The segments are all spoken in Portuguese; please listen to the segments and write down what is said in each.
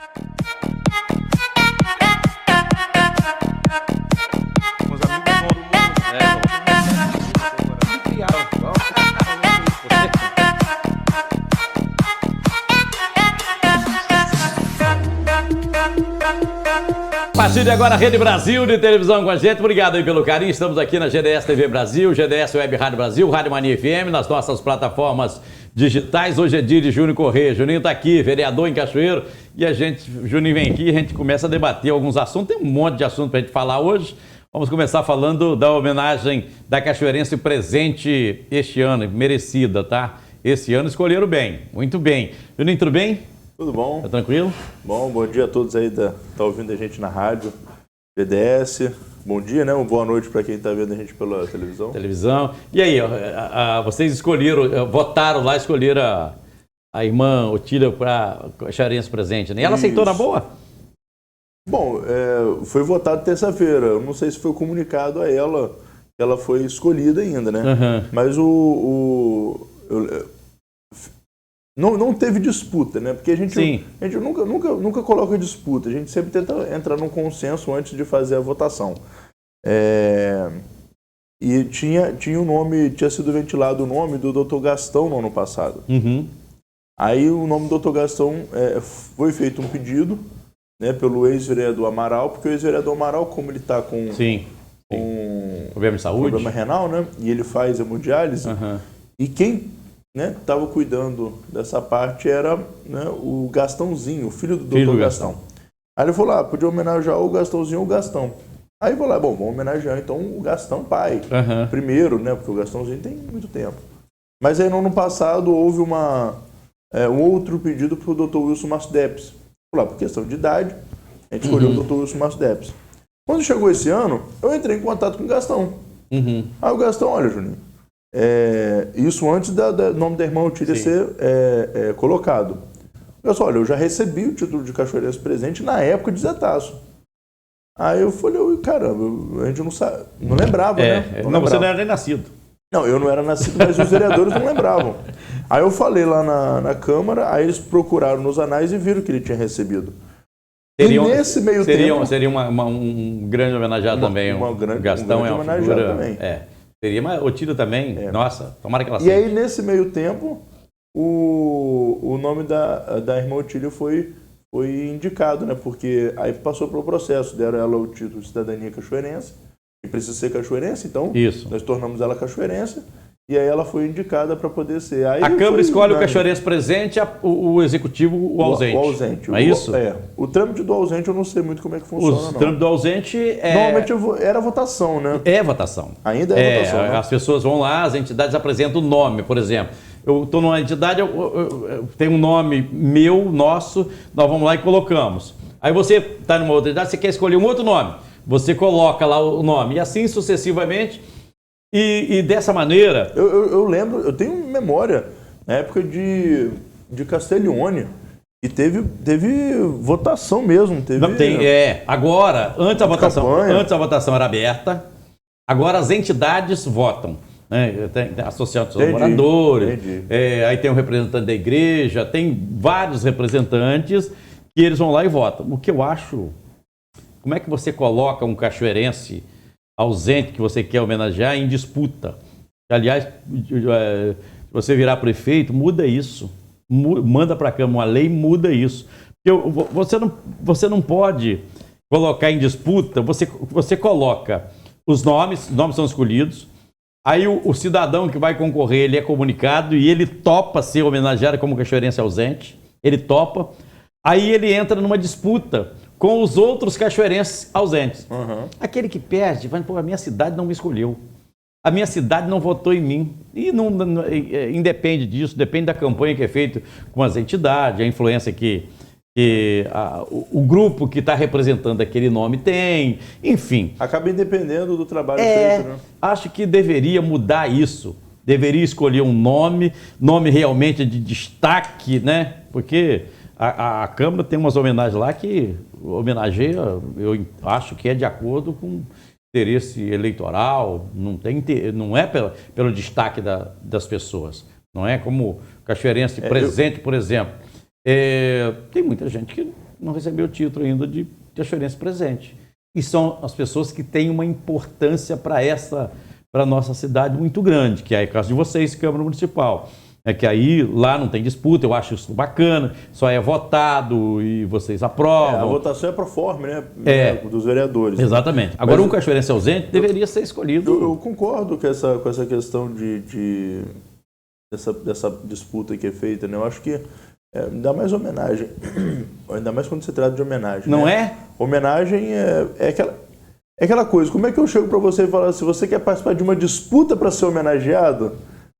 Os amigos vão do A partir de agora, Rede Brasil de televisão com a gente. Obrigado aí pelo carinho. Estamos aqui na GDS TV Brasil, GDS Web Rádio Brasil, Rádio Mania FM, nas nossas plataformas digitais. Hoje é dia de Júnior Corrêa. Juninho está aqui, vereador em Cachoeiro. E a gente, Juninho vem aqui e a gente começa a debater alguns assuntos. Tem um monte de assunto para a gente falar hoje. Vamos começar falando da homenagem da cachoeirense presente este ano, merecida, tá? Esse ano escolheram bem, muito bem. Juninho, tudo bem? Tudo bom? Tá tranquilo? Bom dia a todos aí que tá ouvindo a gente na rádio, GDS. Bom dia, né? Uma boa noite para quem está vendo a gente pela televisão. E aí, vocês escolheram, votaram lá, escolheram a irmã Otília para cachoeirense presente, né? E ela aceitou na boa? Bom, foi votado terça-feira. Eu não sei se foi comunicado a ela que ela foi escolhida ainda, né? Uhum. Mas não teve disputa, né? Porque a gente nunca coloca disputa. A gente sempre tenta entrar num consenso antes de fazer a votação. E tinha sido ventilado o nome do Dr. Gastão no ano passado. Uhum. Aí o nome do Dr. Gastão foi feito um pedido, né, pelo ex-vereador Amaral, porque o ex-vereador Amaral, como ele está com problema de saúde, problema renal, né? E ele faz hemodiálise. Uhum. E quem estava cuidando dessa parte era, né, o Gastãozinho, o filho do Dr. Gastão. Aí ele falou, podia homenagear o Gastãozinho ou o Gastão. Aí eu falei, bom, vamos homenagear então o Gastão pai, primeiro, né, porque o Gastãozinho tem muito tempo. Mas aí no ano passado houve um outro pedido para o Dr. Wilson Márcio Depes. Por questão de idade, a gente escolheu o Dr. Wilson Márcio Depes. Quando chegou esse ano, eu entrei em contato com o Gastão. Aí o Gastão, olha, Juninho, isso antes do nome da irmã Otília ser colocado. Eu falei, olha, eu já recebi o título de cachoeirense presente na época de Zetaço. Aí eu falei, caramba, a gente não sabe, não lembrava, né? Não, você não era nem nascido. Não, eu não era nascido, mas os vereadores não lembravam. Aí eu falei lá na Câmara, aí eles procuraram nos anais e viram que ele tinha recebido. Nesse meio tempo... Seria um grande homenageado também. Gastão é uma figura... também. Seria, mas Otília também, nossa, tomara que ela seja. E aí, nesse meio tempo, o nome da irmã Otília foi indicado, né? Porque aí passou pelo processo, deram ela o título de cidadania cachoeirense, que precisa ser cachoeirense, então nós tornamos ela cachoeirense, e aí ela foi indicada para poder ser. Aí a Câmara escolhe o cachoeirense presente, o Executivo o ausente. O ausente. É isso? O trâmite do ausente eu não sei muito como é que funciona. O trâmite do ausente normalmente era votação, né? É votação. Ainda é votação, né? As pessoas vão lá, as entidades apresentam o nome, por exemplo. Eu estou numa entidade, eu tenho um nome meu, nosso, nós vamos lá e colocamos. Aí você está numa outra entidade, você quer escolher um outro nome. Você coloca lá o nome, e assim sucessivamente. E dessa maneira... Eu lembro, eu tenho memória, na época de Castiglione, e teve votação mesmo. Agora, antes a votação era aberta, agora as entidades votam. Tem a Associação dos Moradores, aí tem um representante da igreja, tem vários representantes que eles vão lá e votam. O que eu acho... Como é que você coloca um cachoeirense ausente que você quer homenagear em disputa? Aliás, se você virar prefeito, muda isso. Manda para a Câmara uma lei, muda isso. Você não pode colocar em disputa, você coloca os nomes são escolhidos, aí o cidadão que vai concorrer, ele é comunicado e ele topa ser homenageado como cachoeirense ausente, ele topa, aí ele entra numa disputa com os outros cachoeirenses ausentes. Aquele que perde, vai, a minha cidade não me escolheu. A minha cidade não votou em mim. E independe disso, depende da campanha que é feita com as entidades, a influência que o grupo que está representando aquele nome tem, enfim. Acaba independendo do trabalho feito, né? Acho que deveria mudar isso. Deveria escolher um nome realmente de destaque, né? Porque... A Câmara tem umas homenagens lá que homenageia, eu acho que é de acordo com interesse eleitoral, não é pelo destaque das pessoas. Não é como cachoeirense presente, por exemplo. Tem muita gente que não recebeu o título ainda de cachoeirense presente. E são as pessoas que têm uma importância para a nossa cidade muito grande, que é o caso de vocês, Câmara Municipal. É que aí lá não tem disputa, eu acho isso bacana, só é votado e vocês aprovam. A votação é pro forma, né? Dos vereadores. Exatamente. Agora, mas um cachoeirense ausente deveria ser escolhido. Eu concordo com essa questão dessa disputa que é feita, né? Eu acho que dá mais homenagem, ainda mais quando se trata de homenagem. Não né? é? Homenagem é aquela coisa, como é que eu chego para você e falo, se você quer participar de uma disputa para ser homenageado,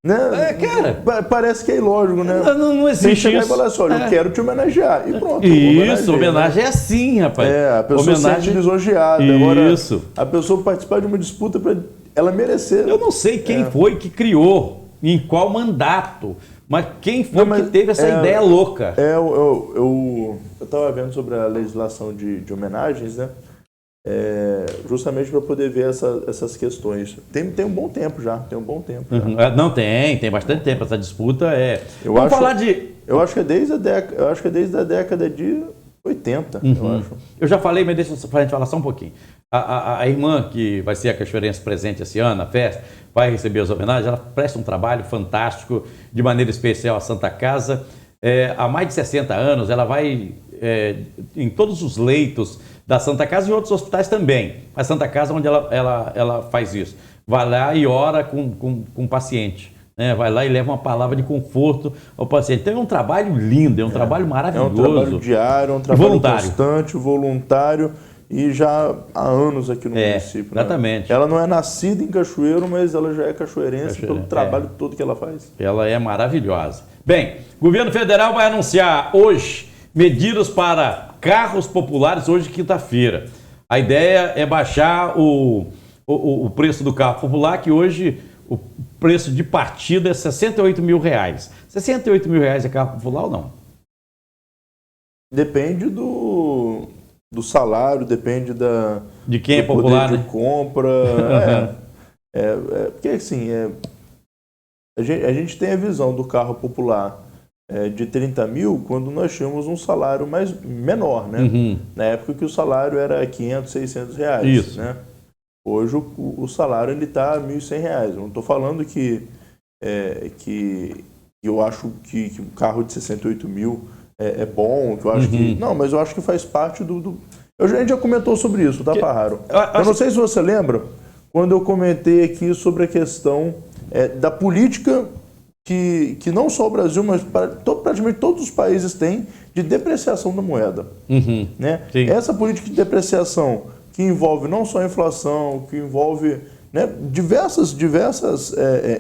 né? Cara, parece que é ilógico, né? Não existe Tem que chegar isso. E falar assim, olha, eu quero te homenagear. E pronto. Isso, homenagem, né? É assim, rapaz. A pessoa se sente lisonjeada. Isso. Agora, a pessoa participar de uma disputa para ela merecer. Eu não sei quem foi que criou, em qual mandato, mas quem foi que teve essa ideia louca. Eu estava vendo sobre a legislação de homenagens, né? Justamente para poder ver essas questões. Tem um bom tempo já, tem um bom tempo. Não, tem bastante tempo. Essa disputa Eu acho que é desde a década de 80, eu acho. Eu já falei, mas deixa a gente falar só um pouquinho. A irmã que vai ser a cachoeirense presente esse ano, na festa, vai receber as homenagens, ela presta um trabalho fantástico, de maneira especial à Santa Casa. Há mais de 60 anos, ela vai em todos os leitos da Santa Casa e em outros hospitais também. A Santa Casa, onde ela faz isso. Vai lá e ora com o paciente. Né? Vai lá e leva uma palavra de conforto ao paciente. Então é um trabalho lindo, é um trabalho maravilhoso. É um trabalho diário, é um trabalho constante, voluntário. E já há anos aqui no município. Exatamente. Né? Ela não é nascida em Cachoeiro, mas ela já é cachoeirense pelo trabalho todo que ela faz. Ela é maravilhosa. Bem, o governo federal vai anunciar hoje medidas para carros populares, hoje quinta-feira. A ideia é baixar o preço do carro popular, que hoje o preço de partida é R$68 mil. R$68 mil é carro popular ou não? Depende do salário, depende de quem é do popular, poder né? de compra. Porque assim, a gente tem a visão do carro popular de 30 mil quando nós tínhamos um salário menor, né? Na época que o salário era 500, 600 reais. Isso. Né? Hoje o salário está R$1.100. Eu não estou falando que eu acho que um carro de 68 mil é bom, que eu acho que... Não, mas eu acho que faz parte a gente já comentou sobre isso, tá, Parraro? Eu não sei se você lembra, quando eu comentei aqui sobre a questão da política que não só o Brasil, mas praticamente todos os países têm de depreciação da moeda. Né? Essa política de depreciação que envolve não só a inflação, que envolve, né, diversas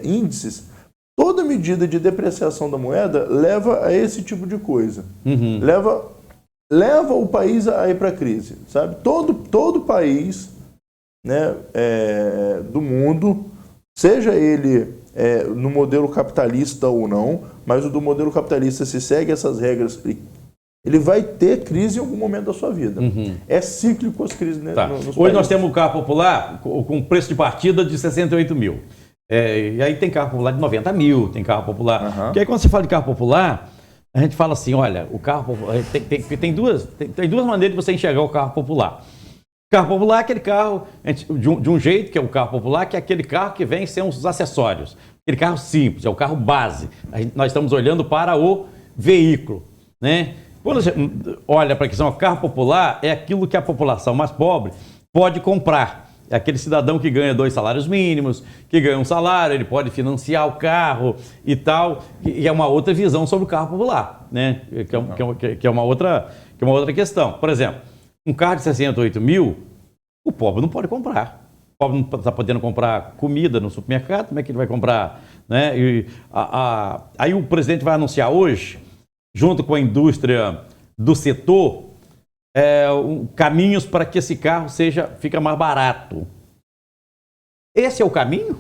índices, toda medida de depreciação da moeda leva a esse tipo de coisa. Leva o país a ir para a crise, sabe? Todo país, né, do mundo, seja ele no modelo capitalista ou não, mas o do modelo capitalista, se segue essas regras, ele vai ter crise em algum momento da sua vida. É cíclico as crises, né, nos Hoje países. nós temos um carro popular com preço de partida de 68 mil. E aí tem carro popular de 90 mil, tem carro popular. Porque aí quando você fala de carro popular, a gente fala assim, olha, o carro popular, tem duas maneiras de você enxergar o carro popular. O carro popular é aquele carro, de um jeito, que é o carro popular, que é aquele carro que vem sem os acessórios. Aquele carro simples, é o carro base. Nós estamos olhando para o veículo, né? Quando você olha para a questão do carro popular, é aquilo que a população mais pobre pode comprar. É aquele cidadão que ganha 2 salários mínimos, que ganha um salário, ele pode financiar o carro e tal, e é uma outra visão sobre o carro popular, né? Que é uma outra questão. Por exemplo, um carro de 68 mil, o pobre não pode comprar. O pobre não está podendo comprar comida no supermercado, como é que ele vai comprar? Né? Aí o presidente vai anunciar hoje, junto com a indústria do setor, caminhos para que esse carro fica mais barato. Esse é o caminho?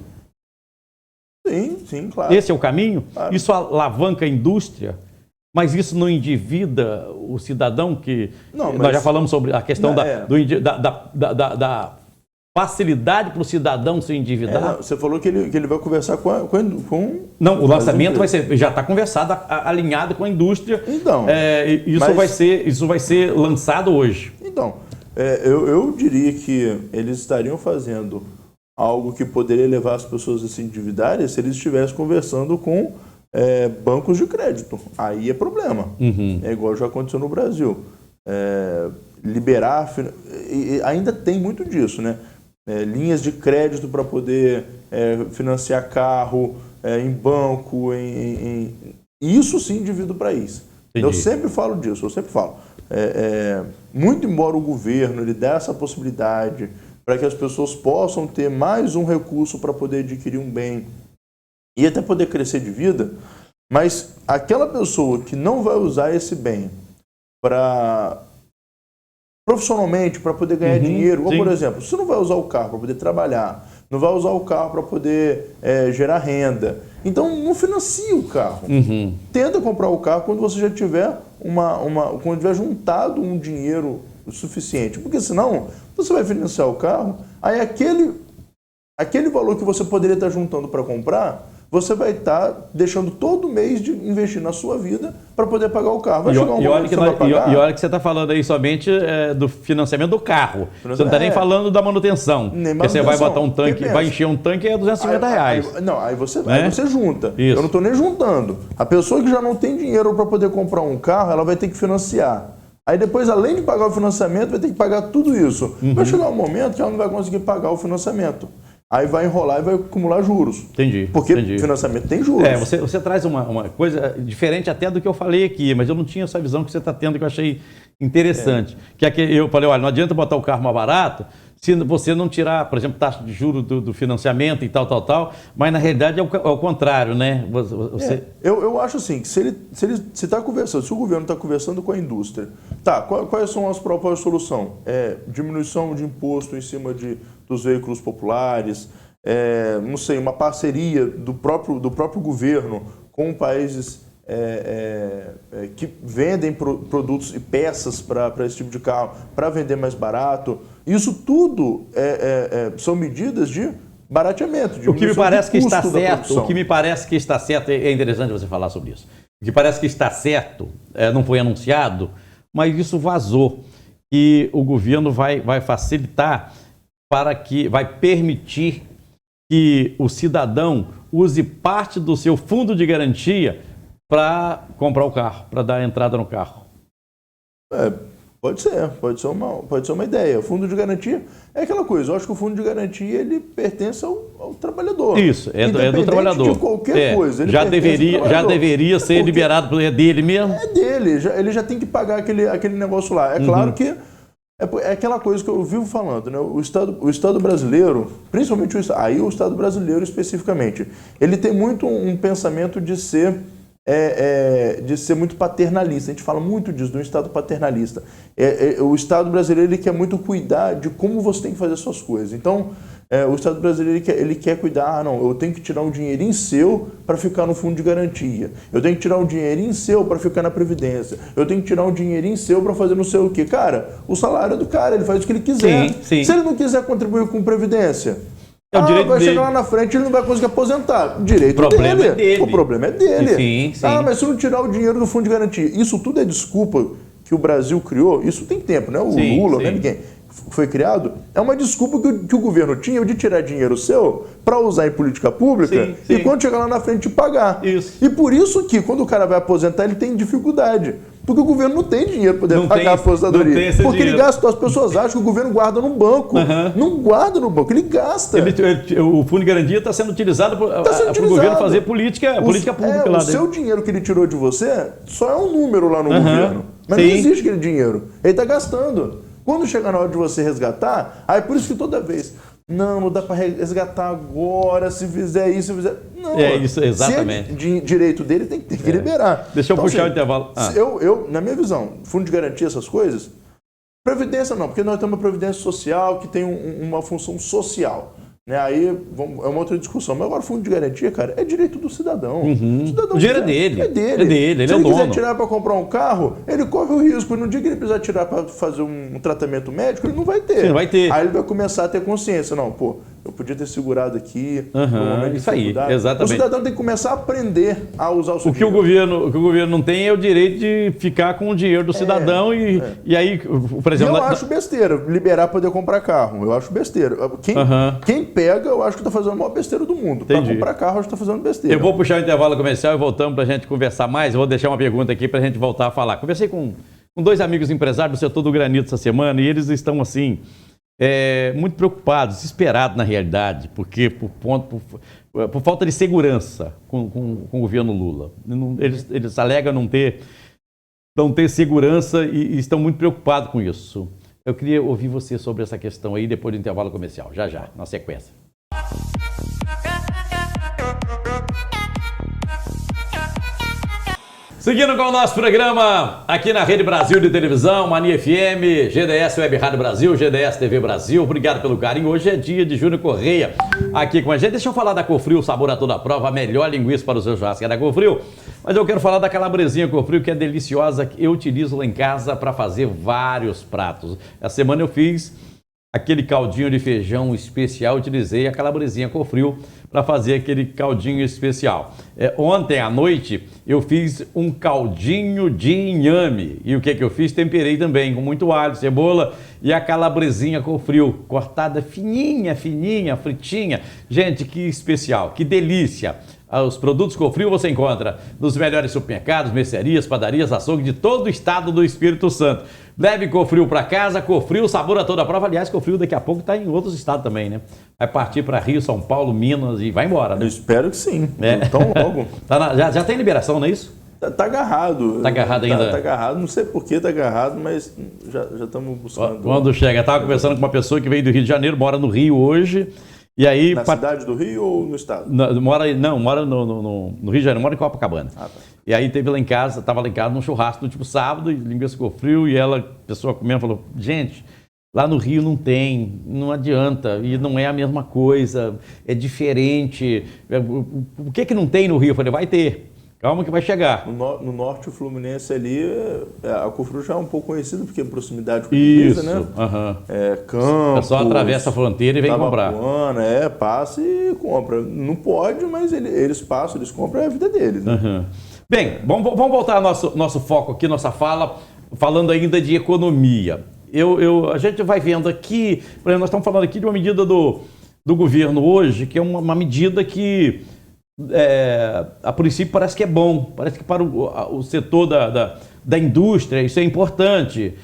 Sim, claro. Esse é o caminho? Claro. Isso alavanca a indústria, mas isso não endivida o cidadão que... Nós já falamos sobre a questão facilidade para o cidadão se endividar? Você falou que ele vai conversar com Não, o lançamento já está conversado, alinhado com a indústria. Então, isso vai ser lançado hoje. Então, eu diria que eles estariam fazendo algo que poderia levar as pessoas a se endividarem se eles estivessem conversando com bancos de crédito. Aí é problema. É igual já aconteceu no Brasil. Liberar, ainda tem muito disso, né? Linhas de crédito para poder financiar carro em banco, isso sim endivida o país. Entendi. Eu sempre falo disso, muito embora o governo ele dê essa possibilidade para que as pessoas possam ter mais um recurso para poder adquirir um bem e até poder crescer de vida, mas aquela pessoa que não vai usar esse bem profissionalmente para poder ganhar dinheiro, ou por exemplo, você não vai usar o carro para poder trabalhar, não vai usar o carro para poder gerar renda, então não financia o carro. Tenta comprar o carro quando você já tiver quando tiver juntado um dinheiro suficiente, porque senão você vai financiar o carro, aí aquele valor que você poderia estar juntando para comprar, você vai estar deixando todo mês de investir na sua vida para poder pagar o carro. Vai chegar um momento que você vai pagar. E olha que você está falando aí somente do financiamento do carro. Você não está nem falando da manutenção. Você vai botar um tanque, vai encher um tanque é R$250. Aí você junta. Isso. Eu não estou nem juntando. A pessoa que já não tem dinheiro para poder comprar um carro, ela vai ter que financiar. Aí depois, além de pagar o financiamento, vai ter que pagar tudo isso. Vai chegar um momento que ela não vai conseguir pagar o financiamento. Aí vai enrolar e vai acumular juros. Entendi. Porque financiamento tem juros. Você traz uma coisa diferente até do que eu falei aqui, mas eu não tinha essa visão que você está tendo, que eu achei interessante. Que é que eu falei, olha, não adianta botar o carro mais barato se você não tirar, por exemplo, taxa de juros do financiamento e tal, mas na realidade é o contrário, né? Eu acho assim, que se ele está conversando, se o governo está conversando com a indústria, quais são as próprias soluções? Diminuição de imposto em cima dos veículos populares, não sei, uma parceria do próprio governo com países que vendem produtos e peças para esse tipo de carro, para vender mais barato. Isso tudo são medidas de barateamento. O que me parece que está certo, é interessante você falar sobre isso. O que parece que está certo, não foi anunciado, mas isso vazou. E o governo vai facilitar vai permitir que o cidadão use parte do seu fundo de garantia para comprar o carro, para dar entrada no carro. Pode ser uma ideia. O fundo de garantia é aquela coisa. Eu acho que o fundo de garantia ele pertence ao trabalhador. Isso, é do trabalhador. De qualquer coisa. Já deveria ser liberado, é dele mesmo? É dele, ele já tem que pagar aquele negócio lá. É claro que é aquela coisa que eu vivo falando, né? O Estado brasileiro, principalmente o Estado brasileiro especificamente, ele tem muito um pensamento de ser muito paternalista. A gente fala muito disso, do Estado paternalista. O Estado brasileiro ele quer muito cuidar de como você tem que fazer as suas coisas. Então, o Estado brasileiro ele quer cuidar, eu tenho que tirar um dinheirinho seu para ficar no fundo de garantia. Eu tenho que tirar um dinheirinho seu para ficar na Previdência. Eu tenho que tirar um dinheirinho seu para fazer não sei o quê. Cara, o salário é do cara, ele faz o que ele quiser. Sim. Se ele não quiser contribuir com Previdência, vai chegar lá na frente ele não vai conseguir aposentar. O problema é dele. O problema é dele. Sim. Mas se não tirar o dinheiro do fundo de garantia, isso tudo é desculpa que o Brasil criou, isso tem tempo, né? Lula, né? Ninguém foi criado, é uma desculpa que o governo tinha de tirar dinheiro seu para usar em política pública e quando chegar lá na frente te pagar. Isso. E por isso que quando o cara vai aposentar ele tem dificuldade. Porque o governo não tem dinheiro para poder pagar a aposentadoria. Porque ele gasta, as pessoas acham que o governo guarda no banco. Não guarda no banco, ele gasta. O fundo de garantia está sendo utilizado para o governo fazer política pública lá. O seu dinheiro que ele tirou de você só é um número lá no governo. Mas não existe aquele dinheiro. Ele está gastando. Quando chegar na hora de você resgatar, aí por isso que toda vez, não dá para resgatar agora, se fizer isso, se fizer... Não, isso, exatamente. Se é direito dele, tem que liberar. Deixa eu puxar o intervalo. Eu, na minha visão, fundo de garantia, essas coisas, previdência não, porque nós temos uma previdência social que tem uma função social. Né? Aí é uma outra discussão. Mas agora, fundo de garantia, cara, é direito do cidadão. O dinheiro é dele. É dele. Ele Se é o ele dono. quiser tirar para comprar um carro, ele corre o risco. E no dia que ele precisar tirar para fazer um tratamento médico, ele não vai ter. Sim, não vai ter. Aí ele vai começar a ter consciência. Não, pô, eu podia ter segurado aqui. Isso aí, exatamente. O cidadão tem que começar a aprender a usar o seu dinheiro. O que o governo não tem é o direito de ficar com o dinheiro do cidadão e aí, por exemplo... Eu acho besteira liberar para poder comprar carro. Eu acho besteira. Quem pega, eu acho que está fazendo a maior besteira do mundo. Para comprar carro, eu acho que está fazendo besteira. Eu vou puxar o intervalo comercial e voltamos para a gente conversar mais. Eu vou deixar uma pergunta aqui para a gente voltar a falar. Conversei com 2 amigos empresários do setor do granito essa semana e eles estão assim... muito preocupados, desesperados na realidade, porque por falta de segurança com o governo Lula. Eles alegam não ter segurança e estão muito preocupados com isso. Eu queria ouvir você sobre essa questão aí depois do intervalo comercial, já, na sequência. Seguindo com o nosso programa aqui na Rede Brasil de Televisão, Mania FM, GDS Web Rádio Brasil, GDS TV Brasil. Obrigado pelo carinho. Hoje é dia de Júnior Correia aqui com a gente. Deixa eu falar da Cofrio, sabor a toda prova, a melhor linguiça para o seu churrasco é da Cofrio. Mas eu quero falar da calabresinha Cofrio, que é deliciosa, que eu utilizo lá em casa para fazer vários pratos. Essa semana eu fiz aquele caldinho de feijão especial, utilizei a calabresinha Cofrio para fazer aquele caldinho especial. Ontem à noite eu fiz um caldinho de inhame. E o que eu fiz? Temperei também com muito alho, cebola e a calabresinha Cofrio, cortada fininha, fritinha. Gente, que especial, que delícia! Os produtos Cofrio você encontra nos melhores supermercados, mercearias, padarias, açougue de todo o estado do Espírito Santo. Leve Cofrio para casa, Cofrio, sabor a toda prova. Aliás, Cofrio daqui a pouco está em outros estados também, né? Vai partir para Rio, São Paulo, Minas e vai embora, né? Eu espero que sim. Então logo. Já tem liberação, não é isso? Tá agarrado. Tá agarrado ainda? Tá agarrado, não sei por que tá agarrado, mas já estamos buscando. Quando chega, eu estava conversando com uma pessoa que veio do Rio de Janeiro, mora no Rio hoje. E aí, na cidade do Rio ou no estado? Mora no Rio de Janeiro, mora em Copacabana. Tá. E aí estava lá em casa num churrasco no último sábado, e linguiça Cofrio, e a pessoa comendo, falou, gente, lá no Rio não adianta, e não é a mesma coisa, é diferente. O que não tem no Rio? Eu falei, vai ter. Calma que vai chegar. No norte, o Fluminense ali, a Cofrio já é um pouco conhecida, porque é proximidade com a divisa, né? Campos, o pessoal atravessa a fronteira e vem comprar. Passa e compra. Não pode, mas eles passam, eles compram, é a vida deles. Né? Bem, vamos voltar ao nosso foco aqui, nossa fala, falando ainda de economia. A gente vai vendo aqui, por exemplo, nós estamos falando aqui de uma medida do governo hoje, que é uma medida que... a princípio parece que é bom, parece que para o setor da indústria isso é importante,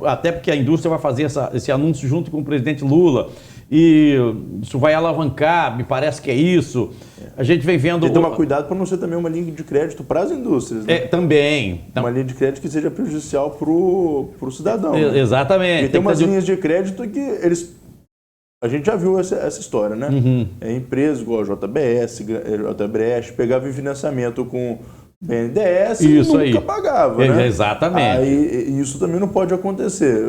até porque a indústria vai fazer esse anúncio junto com o presidente Lula e isso vai alavancar, me parece que é isso. A gente vem vendo... Tem que tomar cuidado para não ser também uma linha de crédito para as indústrias. Né? Também. Uma linha de crédito que seja prejudicial para o cidadão. Né? Exatamente. E tem umas linhas de crédito que eles... A gente já viu essa história, né? Empresas igual a JBS, JBRECH, pegava em financiamento com BNDES e nunca pagava, né? Exatamente. Aí, isso também não pode acontecer.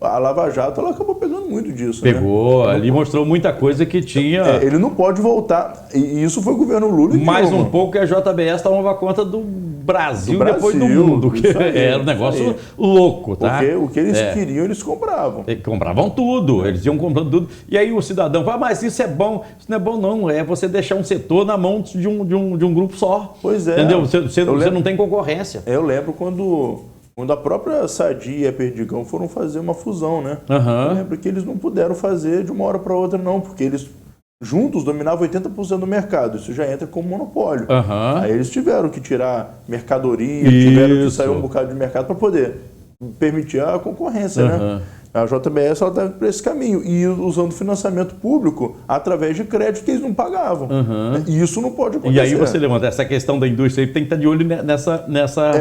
A Lava Jato ela acabou pegando muito disso. Pegou, ali mostrou muita coisa que tinha... ele não pode voltar. E isso foi o governo Lula. Mais um pouco que a JBS tomava conta do Brasil depois do mundo. Que era um negócio louco, tá? Porque o que eles queriam, eles compravam. Compravam tudo, eles iam comprando tudo. E aí o cidadão fala, mas isso é bom. Isso não é bom não, é você deixar um setor na mão de um grupo só. Pois é. Entendeu? Você não tem concorrência. Eu lembro quando a própria Sadia e a Perdigão foram fazer uma fusão, né? Eu lembro que eles não puderam fazer de uma hora para outra não, porque eles juntos dominavam 80% do mercado, isso já entra como monopólio. Aí eles tiveram que tirar mercadoria, tiveram que sair um bocado de mercado para poder permitir a concorrência, né? A JBS está para esse caminho, e usando financiamento público através de crédito que eles não pagavam. E isso não pode acontecer. E aí você levanta essa questão da indústria, tem que estar de olho nessa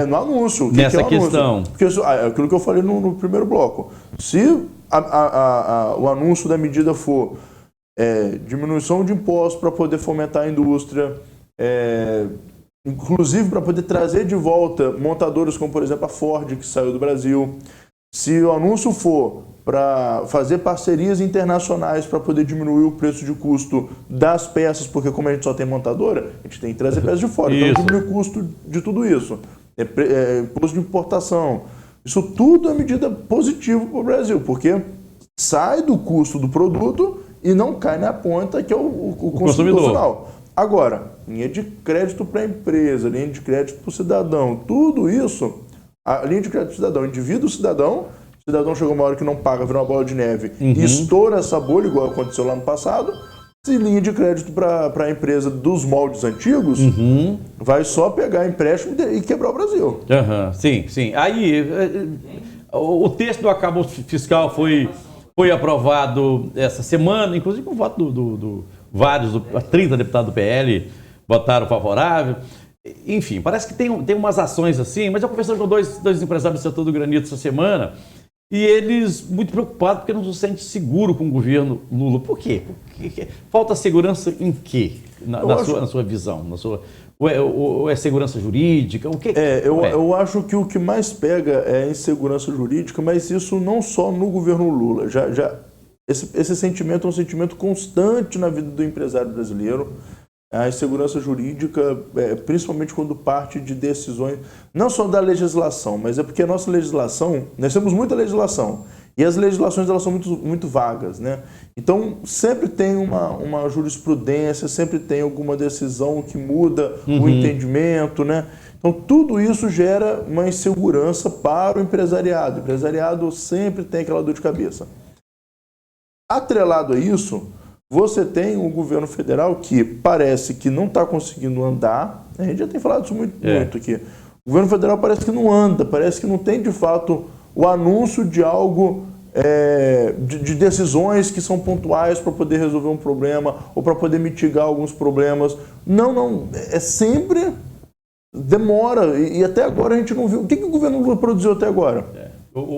no anúncio. Nessa que é o questão. Anúncio? Porque aquilo que eu falei no primeiro bloco. Se o anúncio da medida for diminuição de impostos para poder fomentar a indústria, inclusive para poder trazer de volta montadoras como, por exemplo, a Ford, que saiu do Brasil, Se o anúncio for para fazer parcerias internacionais para poder diminuir o preço de custo das peças, porque como a gente só tem montadora, a gente tem que trazer peças de fora, então diminuir o custo de tudo isso. Imposto de importação. Isso tudo é medida positiva para o Brasil, porque sai do custo do produto e não cai na ponta, que é o consumidor final. Agora, linha de crédito para a empresa, linha de crédito para o cidadão, tudo isso, a linha de crédito para o cidadão, indivíduo cidadão, o cidadão chegou uma hora que não paga, vira uma bola de neve e estoura essa bolha, igual aconteceu lá no passado. Se linha de crédito para a empresa dos moldes antigos, vai só pegar empréstimo e quebrar o Brasil. Sim, sim. Aí, o texto do arcabouço fiscal foi aprovado essa semana, inclusive com o voto do vários, 30 deputados do PL votaram favorável. Enfim, parece que tem umas ações assim, mas eu conversei com dois empresários do setor do granito essa semana, e eles muito preocupados porque não se sentem seguros com o governo Lula. Por quê? Falta segurança em quê? Na sua visão? Ou é segurança jurídica? O que eu acho que o que mais pega é a insegurança jurídica, mas isso não só no governo Lula. Esse sentimento é um sentimento constante na vida do empresário brasileiro. A insegurança jurídica, principalmente quando parte de decisões, não só da legislação, mas é porque a nossa legislação, nós temos muita legislação, e as legislações elas são muito, muito vagas, né? Então, sempre tem uma jurisprudência, sempre tem alguma decisão que muda o entendimento, né? Então, tudo isso gera uma insegurança para o empresariado. O empresariado sempre tem aquela dor de cabeça. Atrelado a isso, você tem um governo federal que parece que não está conseguindo andar. A gente já tem falado isso muito aqui. O governo federal parece que não anda, parece que não tem de fato o anúncio de algo, de decisões que são pontuais para poder resolver um problema ou para poder mitigar alguns problemas. Não, é sempre demora. E até agora a gente não viu. O que o governo Lula produziu até agora?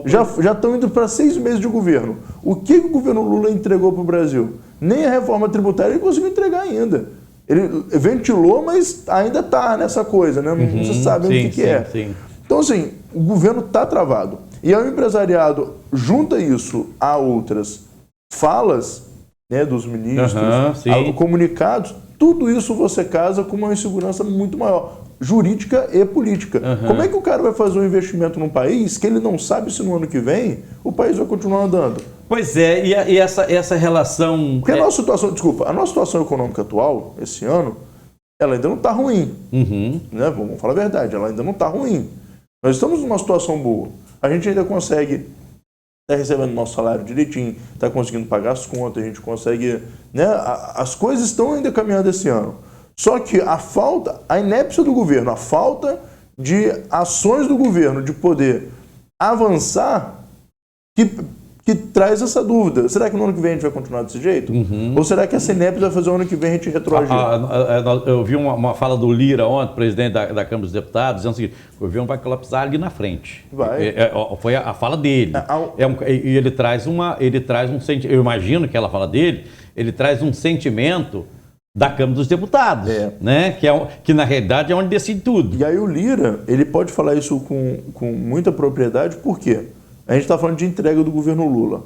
Já estão indo para 6 meses de governo. O que o governo Lula entregou para o Brasil? Nem a reforma tributária ele conseguiu entregar ainda. Ele ventilou, mas ainda está nessa coisa, né? Não se sabe o que é. Sim. Então, assim, o governo está travado. E aí o empresariado junta isso a outras falas, né, dos ministros, comunicados, tudo isso você casa com uma insegurança muito maior, jurídica e política. Como é que o cara vai fazer um investimento num país que ele não sabe se no ano que vem o país vai continuar andando? Pois é, e essa relação... Porque a nossa situação econômica atual, esse ano, ela ainda não está ruim. Né? Vamos falar a verdade, ela ainda não está ruim. Nós estamos numa situação boa. A gente ainda consegue estar recebendo nosso salário direitinho, está conseguindo pagar as contas, a gente consegue... Né? As coisas estão ainda caminhando esse ano. Só que a inépcia do governo, a falta de ações do governo de poder avançar, que traz essa dúvida. Será que no ano que vem a gente vai continuar desse jeito? Ou será que essa inépcia vai fazer o ano que vem a gente retroagir? Eu vi uma fala do Lira ontem, presidente da Câmara dos Deputados, dizendo o seguinte: o governo vai colapsar ali na frente. Foi a fala dele. E ele traz um sentimento, eu imagino que ela fala dele, ele traz um sentimento da Câmara dos Deputados, né? Que na realidade é onde decide tudo. E aí o Lira, ele pode falar isso com muita propriedade, por quê? A gente está falando de entrega do governo Lula.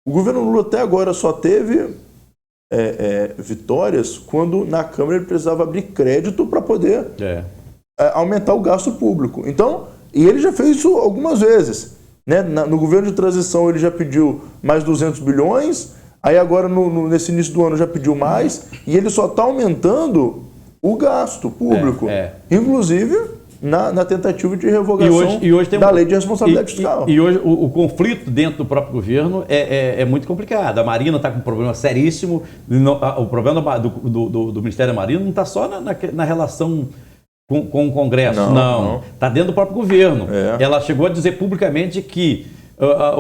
O governo Lula até agora só teve vitórias quando na Câmara ele precisava abrir crédito para poder aumentar o gasto público. Então, e ele já fez isso algumas vezes. Né? No governo de transição ele já pediu mais 200 bilhões, aí agora nesse início do ano já pediu mais, e ele só está aumentando o gasto público. Inclusive na tentativa de revogação da lei de responsabilidade fiscal. E hoje o conflito dentro do próprio governo é muito complicado. A Marina está com um problema seríssimo. O problema do Ministério da Marina não está só na relação com o Congresso, não. Está dentro do próprio governo. Ela chegou a dizer publicamente que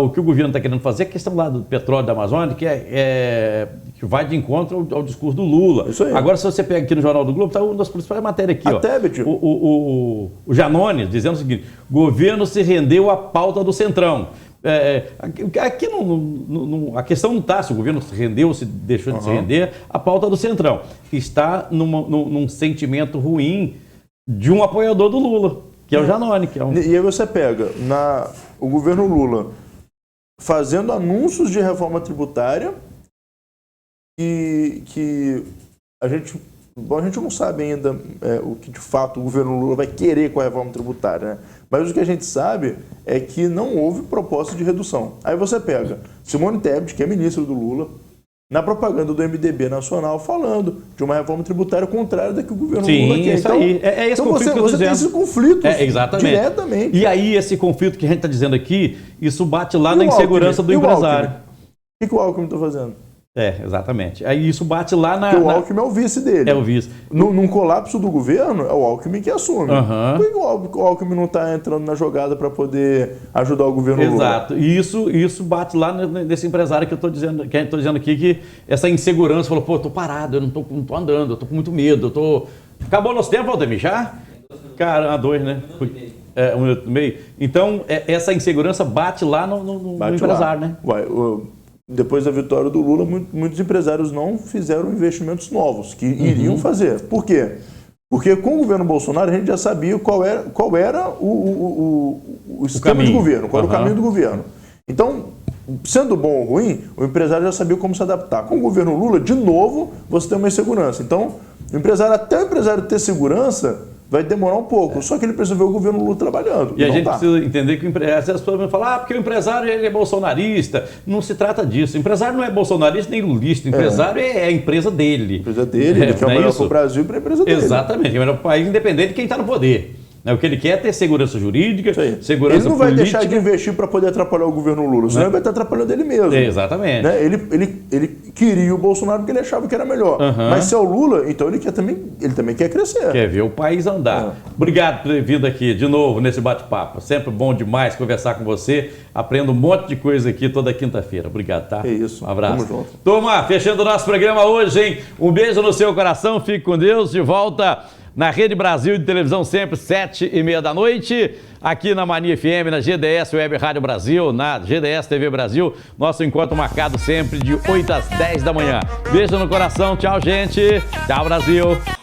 o que o governo está querendo fazer é a questão lá do petróleo da Amazônia, que vai de encontro ao discurso do Lula. Isso aí. Agora, se você pega aqui no Jornal do Globo, está uma das principais matérias aqui. O Janones dizendo o seguinte: governo se rendeu à pauta do Centrão. Aqui a questão não está se o governo se rendeu, se deixou de se render, a pauta do Centrão. Está num sentimento ruim de um apoiador do Lula, que é o Janones. E aí você pega o governo Lula fazendo anúncios de reforma tributária que a gente não sabe ainda o que de fato o governo Lula vai querer com a reforma tributária, né? Mas o que a gente sabe é que não houve proposta de redução. Aí você pega Simone Tebet, que é ministro do Lula, na propaganda do MDB nacional, falando de uma reforma tributária contrária da que o governo Lula quer. Isso então, aí. É esse então conflito que você tem esse conflito diretamente. E aí esse conflito que a gente está dizendo aqui, isso bate lá na insegurança do empresário. O que o Alckmin está fazendo? Exatamente. Aí isso bate lá na... Porque o Alckmin é o vice dele. É o vice. Num colapso do governo, é o Alckmin que assume. Por que o Alckmin não está entrando na jogada para poder ajudar o governo Lula? Exato. E isso bate lá nesse empresário que eu estou dizendo, que a gente está dizendo aqui, que essa insegurança, falou, pô, eu tô parado, eu não tô andando, eu tô com muito medo, Acabou nosso tempo, Valdemir, já? Cara, 2, né? 1 minuto e meio. Então, essa insegurança bate lá no empresário, né? Depois da vitória do Lula, muitos empresários não fizeram investimentos novos, que iriam fazer. Por quê? Porque com o governo Bolsonaro a gente já sabia qual era o sistema de governo, qual era o caminho do governo. Então, sendo bom ou ruim, o empresário já sabia como se adaptar. Com o governo Lula, de novo, você tem uma insegurança. Então, até o empresário ter segurança, vai demorar um pouco, só que ele precisa ver o governo Lula trabalhando. E a gente precisa entender que as pessoas vão falar, porque o empresário ele é bolsonarista. Não se trata disso. O empresário não é bolsonarista nem lulista. O empresário é a empresa dele. A empresa dele, ele quer o melhor para o Brasil e para a empresa dele. Exatamente, é o melhor para o país, independente de quem está no poder. O que ele quer é ter segurança jurídica, segurança política. Ele não vai deixar de investir para poder atrapalhar o governo Lula, senão ele vai estar atrapalhando ele mesmo. Exatamente. Né? Ele queria o Bolsonaro porque ele achava que era melhor. Mas se é o Lula, então ele também quer crescer. Quer ver o país andar. Obrigado por ter vindo aqui de novo nesse bate-papo. Sempre bom demais conversar com você. Aprendo um monte de coisa aqui toda quinta-feira. Obrigado, tá? É isso. Um abraço. Tamo junto. Turma, fechando o nosso programa hoje, hein? Um beijo no seu coração. Fique com Deus. De volta na Rede Brasil de televisão, sempre 7h30 da noite, aqui na Mania FM, na GDS Web Rádio Brasil, na GDS TV Brasil. Nosso encontro marcado sempre de 8 às 10 da manhã. Beijo no coração, tchau, gente. Tchau, Brasil.